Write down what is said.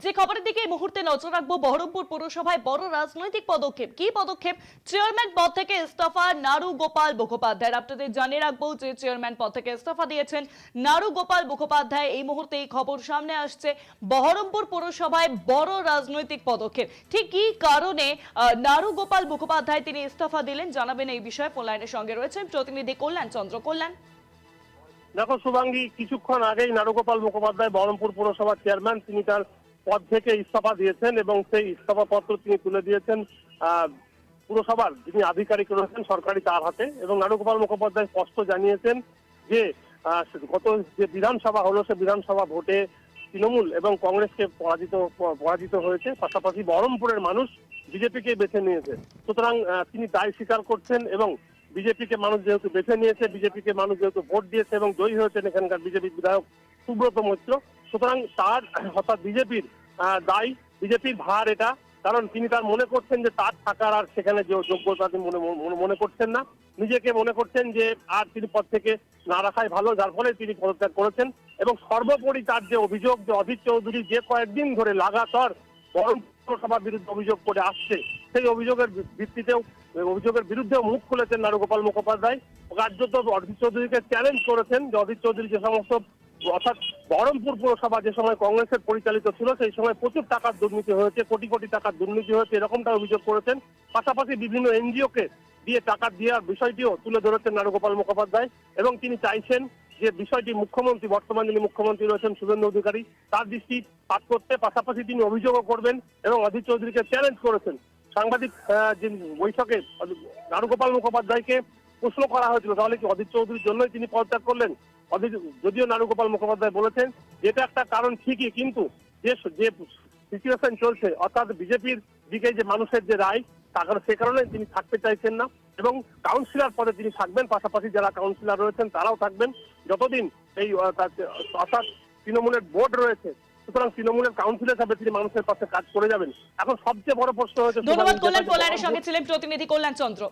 যে খবরের দিকে এই মুহূর্তে নজর রাখবো, বহরমপুর পৌরসভায় বড় রাজনৈতিক পদক্ষেপ। কি পদক্ষেপ? চেয়ারম্যান পদ থেকে ইস্তফা নারু গোপাল মুখোপাধ্যায়। আপনাদের জানিয়ে রাখবো যে চেয়ারম্যান পদ থেকে ইস্তফা দিয়েছেন নারু গোপাল মুখোপাধ্যায়। এই মুহূর্তে এই খবর সামনে আসছে, বহরমপুর পৌরসভায় বড় রাজনৈতিক পদক্ষেপ। ঠিক কি কারণে নারু গোপাল মুখোপাধ্যায় তিনি ইস্তফা দিলেন, জানাবেন এই বিষয়ে। ফোনলাইনের সঙ্গে রয়েছেন প্রতিনিধি কল্যাণ চন্দ্র। কল্যাণ, দেখো শুভাঙ্গী, কিছুক্ষণ আগেই নারুগোপাল মুখোপাধ্যায় বহরমপুর পৌরসভার চেয়ারম্যান, তিনি তার পদ থেকে ইস্তফা দিয়েছেন এবং সেই ইস্তফা পত্র তিনি তুলে দিয়েছেন পুরসভার যিনি আধিকারিক রয়েছেন সরকারি তার হাতে। এবং নারুগোপাল মুখোপাধ্যায় স্পষ্ট জানিয়েছেন যে গত যে বিধানসভা হলো সে বিধানসভা ভোটে তৃণমূল এবং কংগ্রেসকে পরাজিত হয়েছে, পাশাপাশি বহরমপুরের মানুষ বিজেপিকে বেছে নিয়েছে। সুতরাং তিনি দায় স্বীকার করছেন এবং বিজেপিকে মানুষ যেহেতু বেছে নিয়েছে, বিজেপিকে মানুষ যেহেতু ভোট দিয়েছে এবং জয়ী হয়েছেন এখানকার বিজেপি বিধায়ক সুব্রত মৈত্র, সুতরাং তার অর্থাৎ বিজেপির দায়, বিজেপির ভার এটা। কারণ তিনি তার মনে করছেন যে তার থাকার আর সেখানে যে যোগ্যতা তিনি মনে করছেন না, নিজেকে মনে করছেন যে আর তিনি পদ থেকে না রাখাই ভালো, যার ফলে তিনি পদত্যাগ করেছেন। এবং সর্বোপরি তার যে অভিযোগ যে অধীর চৌধুরী যে কয়েকদিন ধরে লাগাতার বহরমপুর সভার বিরুদ্ধে অভিযোগ করে আসছে, সেই অভিযোগের বিরুদ্ধেও মুখ খুলেছেন নারুগোপাল মুখোপাধ্যায়। কার্যত অধীর চৌধুরীকে চ্যালেঞ্জ করেছেন যে অধীর চৌধুরী যে সমস্ত অর্থাৎ বহরমপুর পৌরসভা যে সময় কংগ্রেসের পরিচালিত ছিল সেই সময় প্রচুর টাকার দুর্নীতি হয়েছে, কোটি কোটি টাকার দুর্নীতি হয়েছে, এরকমটা অভিযোগ করেছেন। পাশাপাশি বিভিন্ন এনজিওকে দিয়ে টাকা দেওয়ার বিষয়টিও তুলে ধরেছেন নারুগোপাল মুখোপাধ্যায়। এবং তিনি চাইছেন যে বিষয়টি মুখ্যমন্ত্রী, বর্তমান যিনি মুখ্যমন্ত্রী রয়েছেন শুভেন্দু অধিকারী, তার দৃষ্টি পাত করতে, পাশাপাশি তিনি অভিযোগও করবেন এবং অধীর চৌধুরীকে চ্যালেঞ্জ করেছেন। সাংবাদিক যে বৈঠকে নারুগোপাল মুখোপাধ্যায়কে প্রশ্ন করা হয়েছিল তাহলে কি অধীর চৌধুরীর জন্যই তিনি পদত্যাগ করলেন। যদিও নারুগোপাল মুখোপাধ্যায় বলেছেন এটা একটা কারণ ঠিকই, কিন্তু যে সিচুয়েশন চলছে অর্থাৎ বিজেপির দিকে যে মানুষের যে রায়, সে কারণে তিনি থাকতে চাইছেন না এবং কাউন্সিলর পদে তিনি থাকবেন, পাশাপাশি যারা কাউন্সিলর রয়েছেন তারাও থাকবেন যতদিন এই অর্থাৎ তৃণমূলের বোর্ড রয়েছে। সুতরাং তৃণমূলের কাউন্সিলর হিসাবে তিনি মানুষের পাশে কাজ করে যাবেন। এখন সবচেয়ে বড় প্রশ্ন হয়েছে। ধন্যবাদ কল্যাণ। ফোনলাইনের সঙ্গে ছিলেন প্রতিনিধি কল্যাণ চন্দ্র।